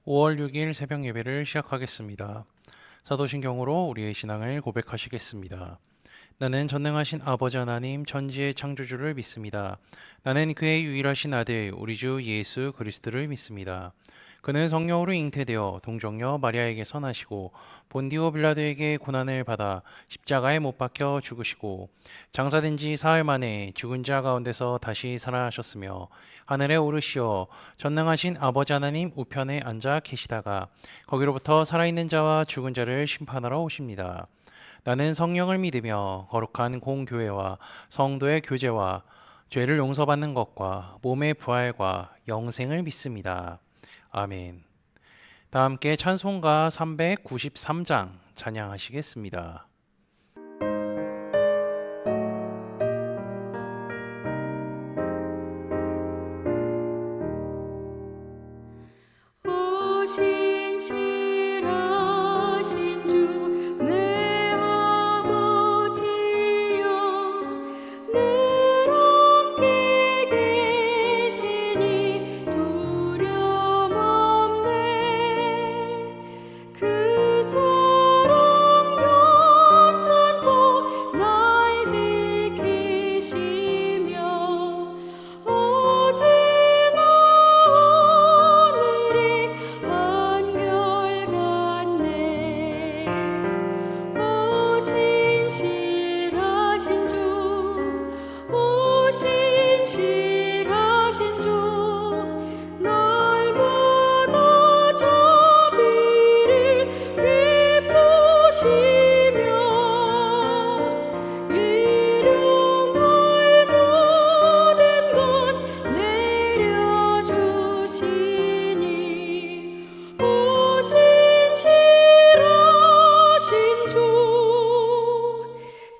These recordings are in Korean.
5월 6일 새벽 예배를 시작하겠습니다. 사도신경으로 우리의 신앙을 고백하시겠습니다. 나는 전능하신 아버지 하나님 천지의 창조주를 믿습니다. 나는 그의 유일하신 아들 우리 주 예수 그리스도를 믿습니다. 그는 성령으로 잉태되어 동정녀 마리아에게서 나시고 본디오 빌라도에게 고난을 받아 십자가에 못 박혀 죽으시고 장사된 지 사흘 만에 죽은 자 가운데서 다시 살아나셨으며 하늘에 오르시어 전능하신 아버지 하나님 우편에 앉아 계시다가 거기로부터 살아있는 자와 죽은 자를 심판하러 오십니다. 나는 성령을 믿으며 거룩한 공교회와 성도의 교제와 죄를 용서받는 것과 몸의 부활과 영생을 믿습니다. 아멘. 다 함께 찬송가 393장 찬양하시겠습니다. 신실하신 주 내 아버지여 늘 함께 계시니 두려움 없네. 그 사랑 연찬고 날 지키시며 어제나 오늘이 한결같네. 오 신실하신 주, 오 신실하신 주, 날마다 자비를 베푸시며 일용할 모든 것 내려주시니 오 신실하신 주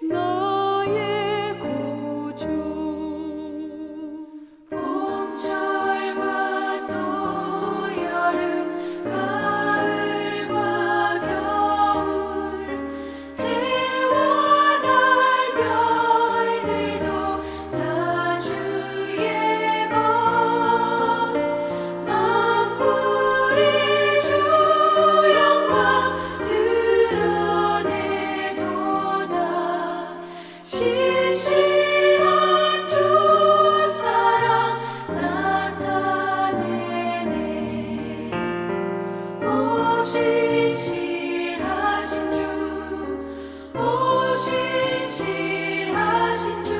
나의 구주. 봄철과 또 여름 가을과 겨울 해와 달 별들도 다 주의 것 만물이 주 영광 드러내도다. 신실한 주 사랑 나타내네. 오 신실하신 주, 오 신실하신 주,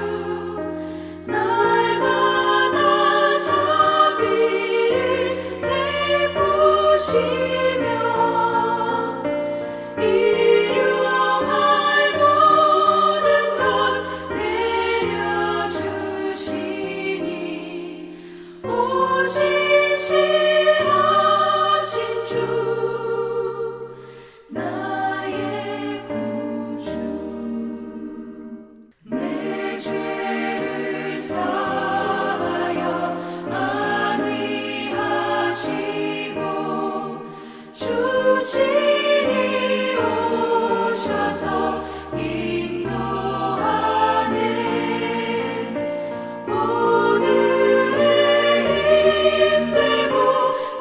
날마다 자비를 베푸시며 일용할 모든 것 내려주시니 오 신실하신 주 나의 구주. 내 죄를 사하여 안위하시고 주 친히 오셔서 인도하네. 오늘의 힘되고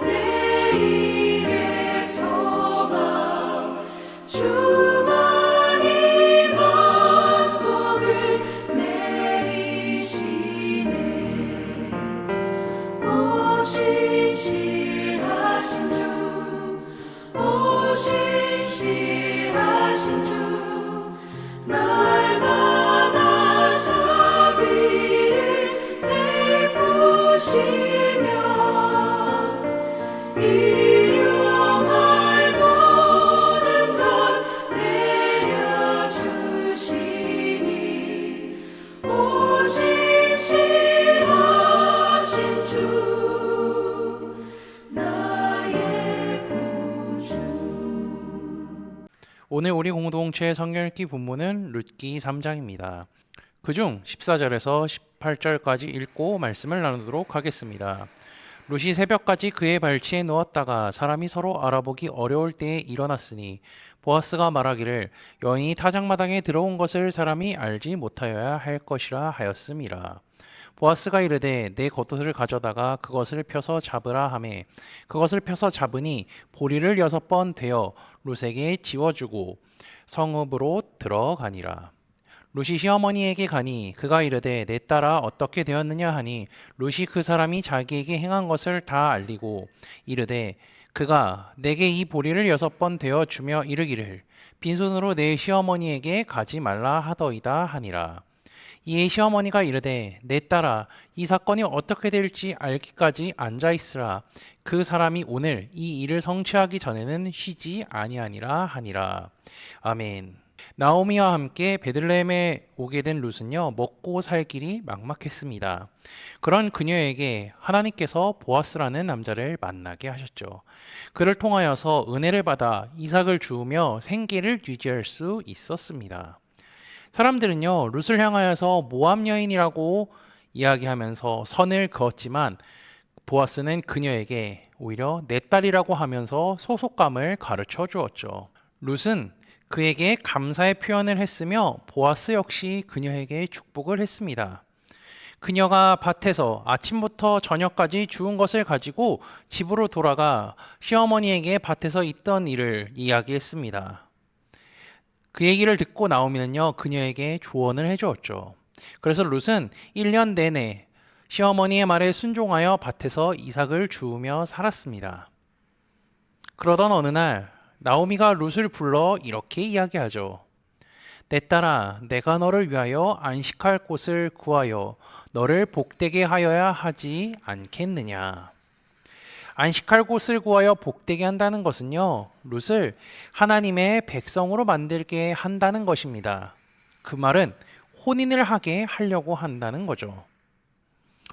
내일의 소망 주만이 만복을 내리시네. 오 신실하신 주, 오 신실하신 주, 날마다 자비를 베푸시며 일용할 모든 것 내려주시니 오 신실하신 주 나의 구주. 오늘 우리 공동체 성경 읽기 본문은 룻기 3장입니다. 그중 14절에서 18절까지 읽고 말씀을 나누도록 하겠습니다. 룻이 새벽까지 그의 발치에 누웠다가 사람이 서로 알아보기 어려울 때에 일어났으니 보아스가 말하기를 여인이 타작마당에 들어온 것을 사람이 알지 못하여야 할 것이라 하였음이라. 보아스가 이르되 내 겉옷을 가져다가 그것을 펴서 잡으라 하매 그것을 펴서 잡으니 보리를 6번 되어 룻에게 지워주고 성읍으로 들어가니라. 룻이 시어머니에게 가니 그가 이르되 내 딸아 어떻게 되었느냐 하니 룻이 그 사람이 자기에게 행한 것을 다 알리고 이르되 그가 내게 이 보리를 6번 되어 주며 이르기를 빈손으로 내 시어머니에게 가지 말라 하더이다 하니라. 이에 시어머니가 이르되 내 딸아 이 사건이 어떻게 될지 알기까지 앉아 있으라. 그 사람이 오늘 이 일을 성취하기 전에는 쉬지 아니하니라 하니라. 아멘. 나오미와 함께 베들레헴에 오게 된 룻은요 먹고 살 길이 막막했습니다. 그런 그녀에게 하나님께서 보아스라는 남자를 만나게 하셨죠. 그를 통하여서 은혜를 받아 이삭을 주우며 생계를 유지할 수 있었습니다. 사람들은요 룻을 향하여서 모압 여인이라고 이야기하면서 선을 그었지만 보아스는 그녀에게 오히려 내 딸이라고 하면서 소속감을 가르쳐 주었죠. 룻은 그에게 감사의 표현을 했으며 보아스 역시 그녀에게 축복을 했습니다. 그녀가 밭에서 아침부터 저녁까지 주운 것을 가지고 집으로 돌아가 시어머니에게 밭에서 있던 일을 이야기했습니다. 그 얘기를 듣고 나오면요 그녀에게 조언을 해주었죠. 그래서 룻은 1년 내내 시어머니의 말에 순종하여 밭에서 이삭을 주우며 살았습니다. 그러던 어느 날 나오미가 룻을 불러 이렇게 이야기하죠. 내 딸아, 내가 너를 위하여 안식할 곳을 구하여 너를 복되게 하여야 하지 않겠느냐. 안식할 곳을 구하여 복되게 한다는 것은요, 룻을 하나님의 백성으로 만들게 한다는 것입니다. 그 말은 혼인을 하게 하려고 한다는 거죠.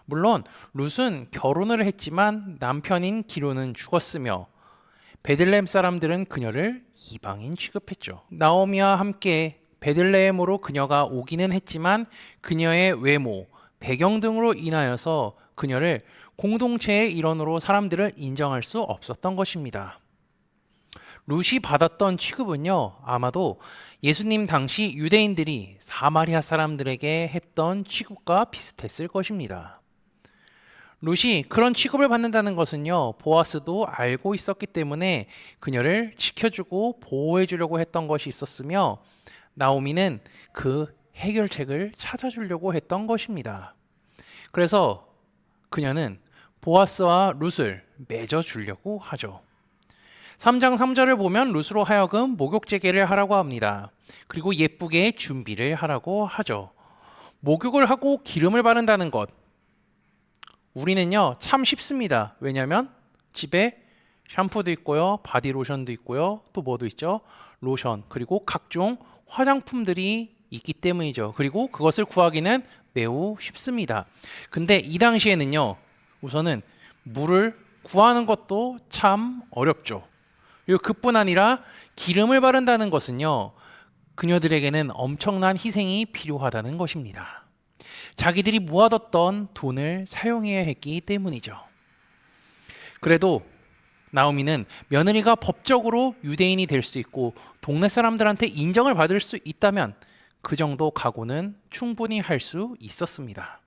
물론 룻은 결혼을 했지만 남편인 기로는 죽었으며 베들레헴 사람들은 그녀를 이방인 취급했죠. 나오미와 함께 베들레헴으로 그녀가 오기는 했지만 그녀의 외모, 배경 등으로 인하여서 그녀를 공동체의 일원으로 사람들을 인정할 수 없었던 것입니다. 룻이 받았던 취급은요, 아마도 예수님 당시 유대인들이 사마리아 사람들에게 했던 취급과 비슷했을 것입니다. 룻이 그런 취급을 받는다는 것은요, 보아스도 알고 있었기 때문에 그녀를 지켜주고 보호해주려고 했던 것이 있었으며, 나오미는 그 해결책을 찾아주려고 했던 것입니다. 그래서 그녀는 보아스와 룻을 맺어주려고 하죠. 3장 3절을 보면 룻으로 하여금 목욕제계를 하라고 합니다. 그리고 예쁘게 준비를 하라고 하죠. 목욕을 하고 기름을 바른다는 것, 우리는요 참 쉽습니다. 왜냐하면 집에 샴푸도 있고요, 바디로션도 있고요, 또 뭐도 있죠? 로션, 그리고 각종 화장품들이 있기 때문이죠. 그리고 그것을 구하기는 매우 쉽습니다. 근데 이 당시에는요, 우선은 물을 구하는 것도 참 어렵죠. 그리고 그뿐 아니라 기름을 바른다는 것은요, 그녀들에게는 엄청난 희생이 필요하다는 것입니다. 자기들이 모아뒀던 돈을 사용해야 했기 때문이죠. 그래도 나오미는 며느리가 법적으로 유대인이 될 수 있고 동네 사람들한테 인정을 받을 수 있다면 그 정도 각오는 충분히 할 수 있었습니다.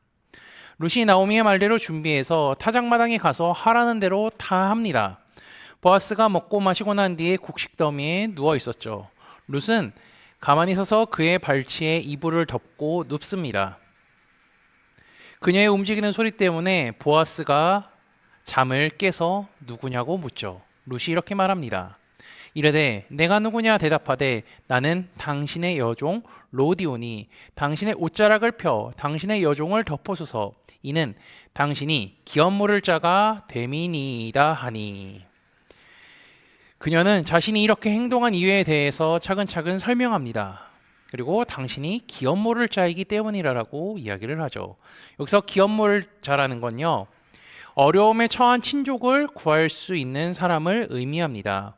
룻이 나오미의 말대로 준비해서 타작마당에 가서 하라는 대로 다 합니다. 보아스가 먹고 마시고 난 뒤에 곡식 더미에 누워 있었죠. 룻은 가만히 서서 그의 발치에 이불을 덮고 눕습니다. 그녀의 움직이는 소리 때문에 보아스가 잠을 깨서 누구냐고 묻죠. 룻이 이렇게 말합니다. 이르되 내가 누구냐 대답하되 나는 당신의 여종 로디오니 당신의 옷자락을 펴 당신의 여종을 덮어소서 이는 당신이 기업 모를 자가 됨이니이다 하니. 그녀는 자신이 이렇게 행동한 이유에 대해서 차근차근 설명합니다. 그리고 당신이 기업 모를 자이기 때문이라고 이야기를 하죠. 여기서 기업 모를 자라는 건요, 어려움에 처한 친족을 구할 수 있는 사람을 의미합니다.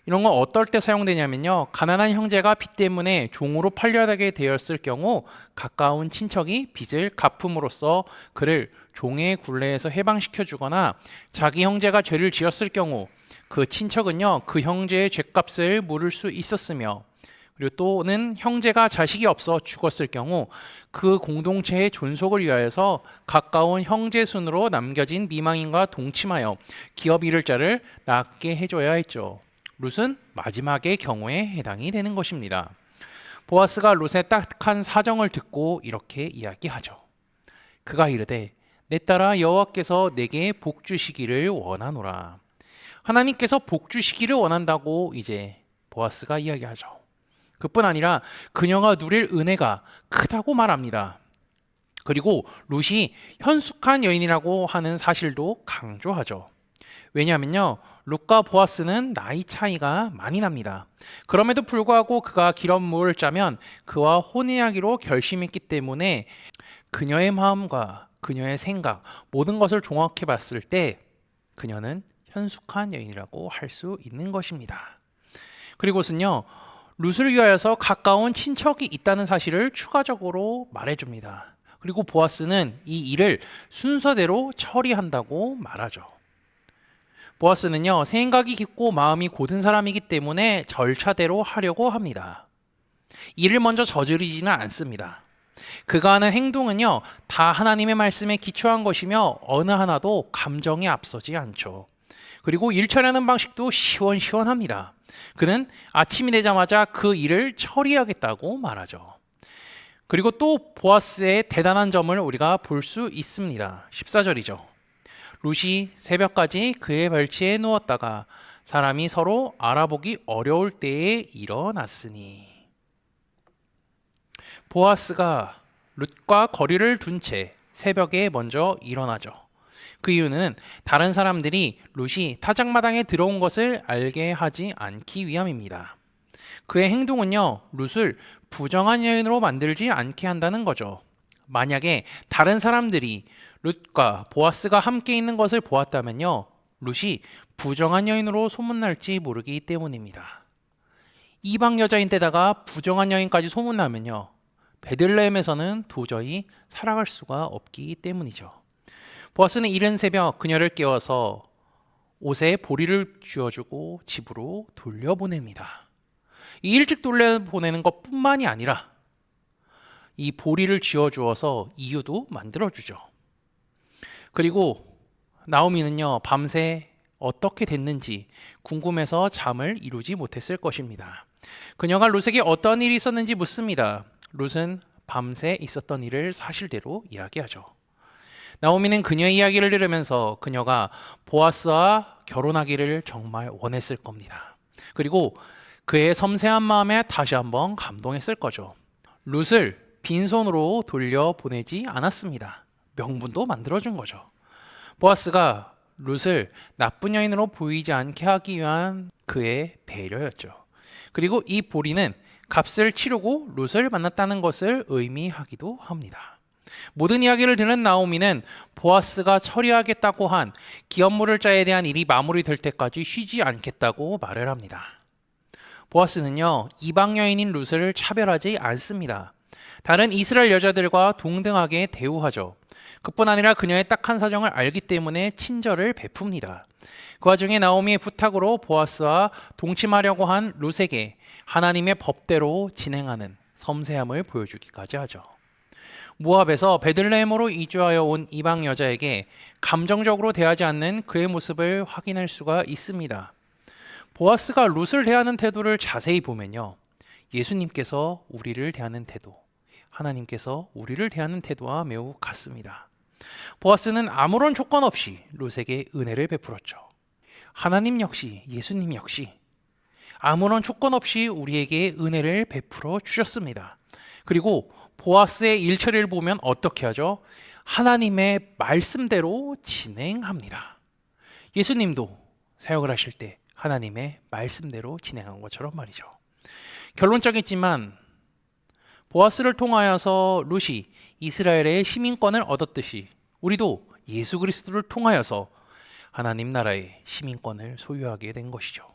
이런 건 어떨 때 사용되냐면요, 가난한 형제가 빚 때문에 종으로 팔려나게 되었을 경우 가까운 친척이 빚을 갚음으로써 그를 종의 굴레에서 해방시켜 주거나 자기 형제가 죄를 지었을 경우 그 친척은요 그 형제의 죄값을 물을 수 있었으며, 그리고 또는 형제가 자식이 없어 죽었을 경우 그 공동체의 존속을 위하여서 가까운 형제 순으로 남겨진 미망인과 동침하여 기업 이를 자를 낳게 해줘야 했죠. 룻은 마지막의 경우에 해당이 되는 것입니다. 보아스가 룻의 딱한 사정을 듣고 이렇게 이야기하죠. 그가 이르되 내 딸아 여호와께서 내게 복 주시기를 원하노라. 하나님께서 복 주시기를 원한다고 이제 보아스가 이야기하죠. 그뿐 아니라 그녀가 누릴 은혜가 크다고 말합니다. 그리고 룻이 현숙한 여인이라고 하는 사실도 강조하죠. 왜냐하면요, 룻과 보아스는 나이 차이가 많이 납니다. 그럼에도 불구하고 그가 기업물을 짜면 그와 혼인하기로 결심했기 때문에 그녀의 마음과 그녀의 생각, 모든 것을 종합해 봤을 때 그녀는 현숙한 여인이라고 할 수 있는 것입니다. 그리고는요, 룻을 위하여서 가까운 친척이 있다는 사실을 추가적으로 말해줍니다. 그리고 보아스는 이 일을 순서대로 처리한다고 말하죠. 보아스는요, 생각이 깊고 마음이 곧은 사람이기 때문에 절차대로 하려고 합니다. 일을 먼저 저지르지는 않습니다. 그가 하는 행동은요, 다 하나님의 말씀에 기초한 것이며 어느 하나도 감정에 앞서지 않죠. 그리고 일 처리하는 방식도 시원시원합니다. 그는 아침이 되자마자 그 일을 처리하겠다고 말하죠. 그리고 또 보아스의 대단한 점을 우리가 볼 수 있습니다. 14절이죠. 룻이 새벽까지 그의 벨치에 누웠다가 사람이 서로 알아보기 어려울 때에 일어났으니. 보아스가 룻과 거리를 둔 채 새벽에 먼저 일어나죠. 그 이유는 다른 사람들이 룻이 타작마당에 들어온 것을 알게 하지 않기 위함입니다. 그의 행동은요, 룻을 부정한 여인으로 만들지 않게 한다는 거죠. 만약에 다른 사람들이 룻과 보아스가 함께 있는 것을 보았다면요, 룻이 부정한 여인으로 소문날지 모르기 때문입니다. 이방 여자인데다가 부정한 여인까지 소문나면요, 베들레헴에서는 도저히 살아갈 수가 없기 때문이죠. 보아스는 이른 새벽 그녀를 깨워서 옷에 보리를 쥐어주고 집으로 돌려보냅니다. 이 일찍 돌려보내는 것뿐만이 아니라 이 보리를 쥐어주어서 이유도 만들어주죠. 그리고 나오미는요, 밤새 어떻게 됐는지 궁금해서 잠을 이루지 못했을 것입니다. 그녀가 룻에게 어떤 일이 있었는지 묻습니다. 룻은 밤새 있었던 일을 사실대로 이야기하죠. 나오미는 그녀의 이야기를 들으면서 그녀가 보아스와 결혼하기를 정말 원했을 겁니다. 그리고 그의 섬세한 마음에 다시 한번 감동했을 거죠. 룻을 빈손으로 돌려보내지 않았습니다. 명분도 만들어준 거죠. 보아스가 룻을 나쁜 여인으로 보이지 않게 하기 위한 그의 배려였죠. 그리고 이 보리는 값을 치르고 룻을 만났다는 것을 의미하기도 합니다. 모든 이야기를 들은 나오미는 보아스가 처리하겠다고 한 기업물을 자에 대한 일이 마무리될 때까지 쉬지 않겠다고 말을 합니다. 보아스는요, 이방 여인인 룻을 차별하지 않습니다. 다른 이스라엘 여자들과 동등하게 대우하죠. 그뿐 아니라 그녀의 딱한 사정을 알기 때문에 친절을 베풉니다. 그 와중에 나오미의 부탁으로 보아스와 동침하려고 한 룻에게 하나님의 법대로 진행하는 섬세함을 보여주기까지 하죠. 모압에서 베들레헴으로 이주하여 온 이방 여자에게 감정적으로 대하지 않는 그의 모습을 확인할 수가 있습니다. 보아스가 룻을 대하는 태도를 자세히 보면요, 예수님께서 우리를 대하는 태도, 하나님께서 우리를 대하는 태도와 매우 같습니다. 보아스는 아무런 조건 없이 룻에게 은혜를 베풀었죠. 하나님 역시, 예수님 역시 아무런 조건 없이 우리에게 은혜를 베풀어 주셨습니다. 그리고 보아스의 일처리를 보면 어떻게 하죠? 하나님의 말씀대로 진행합니다. 예수님도 사역을 하실 때 하나님의 말씀대로 진행한 것처럼 말이죠. 결론적이지만 보아스를 통하여서 룻이 이스라엘의 시민권을 얻었듯이 우리도 예수 그리스도를 통하여서 하나님 나라의 시민권을 소유하게 된 것이죠.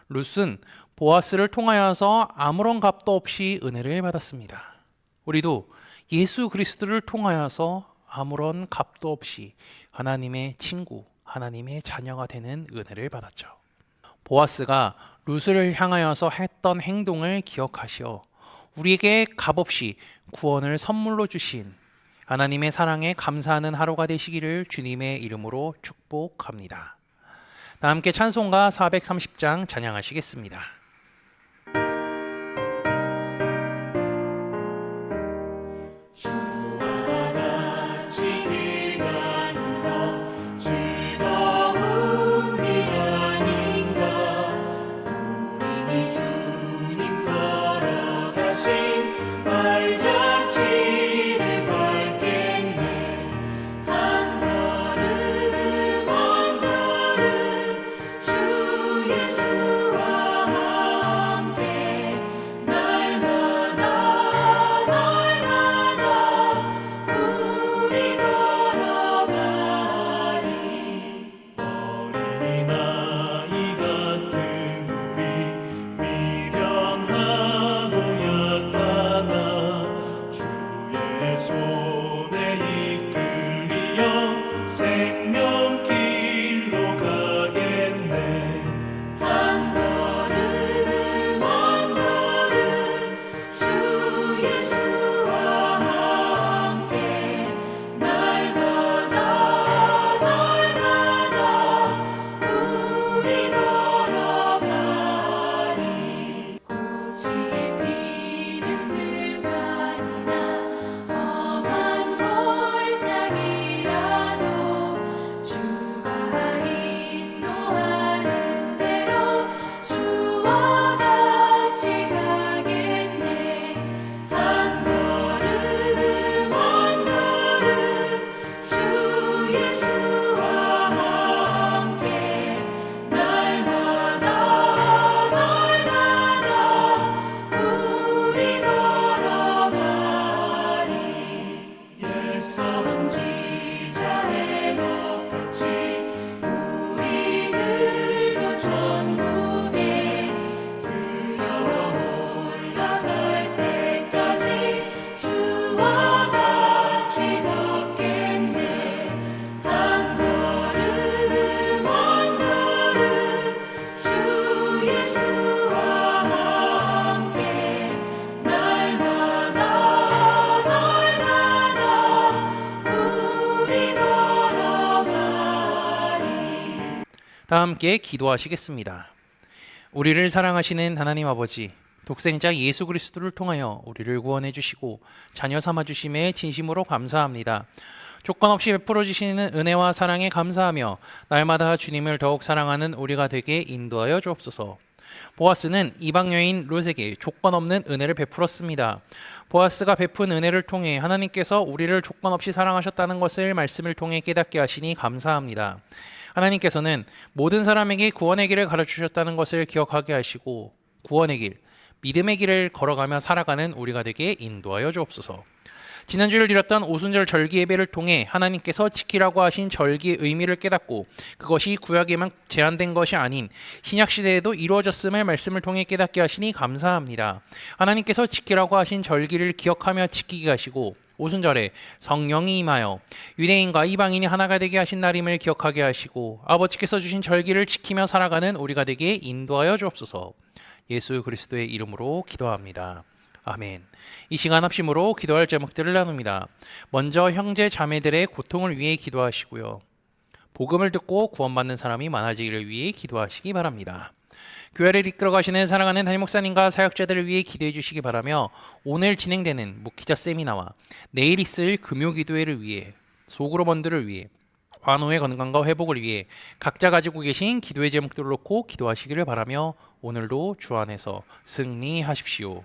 룻은 보아스를 통하여서 아무런 값도 없이 은혜를 받았습니다. 우리도 예수 그리스도를 통하여서 아무런 값도 없이 하나님의 친구, 하나님의 자녀가 되는 은혜를 받았죠. 보아스가 룻을 향하여서 했던 행동을 기억하시어 우리에게 값없이 구원을 선물로 주신 하나님의 사랑에 감사하는 하루가 되시기를 주님의 이름으로 축복합니다. 다 함께 찬송가 430장 찬양하시겠습니다. 다 함께 기도하시겠습니다. 우리를 사랑하시는 하나님 아버지, 독생자 예수 그리스도를 통하여 우리를 구원해 주시고 자녀 삼아 주심에 진심으로 감사합니다. 조건 없이 베풀어 주시는 은혜와 사랑에 감사하며 날마다 주님을 더욱 사랑하는 우리가 되게 인도하여 주옵소서. 보아스는 이방 여인 룻에게 조건 없는 은혜를 베풀었습니다. 보아스가 베푼 은혜를 통해 하나님께서 우리를 조건 없이 사랑하셨다는 것을 말씀을 통해 깨닫게 하시니 감사합니다. 하나님께서는 모든 사람에게 구원의 길을 가르치셨다는 것을 기억하게 하시고 구원의 길, 믿음의 길을 걸어가며 살아가는 우리가 되게 인도하여 주옵소서. 지난주를 드렸던 오순절 절기 예배를 통해 하나님께서 지키라고 하신 절기의 의미를 깨닫고 그것이 구약에만 제한된 것이 아닌 신약 시대에도 이루어졌음을 말씀을 통해 깨닫게 하시니 감사합니다. 하나님께서 지키라고 하신 절기를 기억하며 지키게 하시고 오순절에 성령이 임하여 유대인과 이방인이 하나가 되게 하신 날임을 기억하게 하시고 아버지께서 주신 절기를 지키며 살아가는 우리가 되게 인도하여 주옵소서. 예수 그리스도의 이름으로 기도합니다. 아멘. 이 시간 합심으로 기도할 제목들을 나눕니다. 먼저 형제 자매들의 고통을 위해 기도하시고요. 복음을 듣고 구원받는 사람이 많아지기를 위해 기도하시기 바랍니다. 교회를 이끌어 가시는 사랑하는 담임 목사님과 사역자들을 위해 기도해 주시기 바라며 오늘 진행되는 목회자 세미나와 내일 있을 금요 기도회를 위해 소그룹원들을 위해 환우의 건강과 회복을 위해 각자 가지고 계신 기도의 제목들을 놓고 기도하시기를 바라며 오늘도 주 안에서 승리하십시오.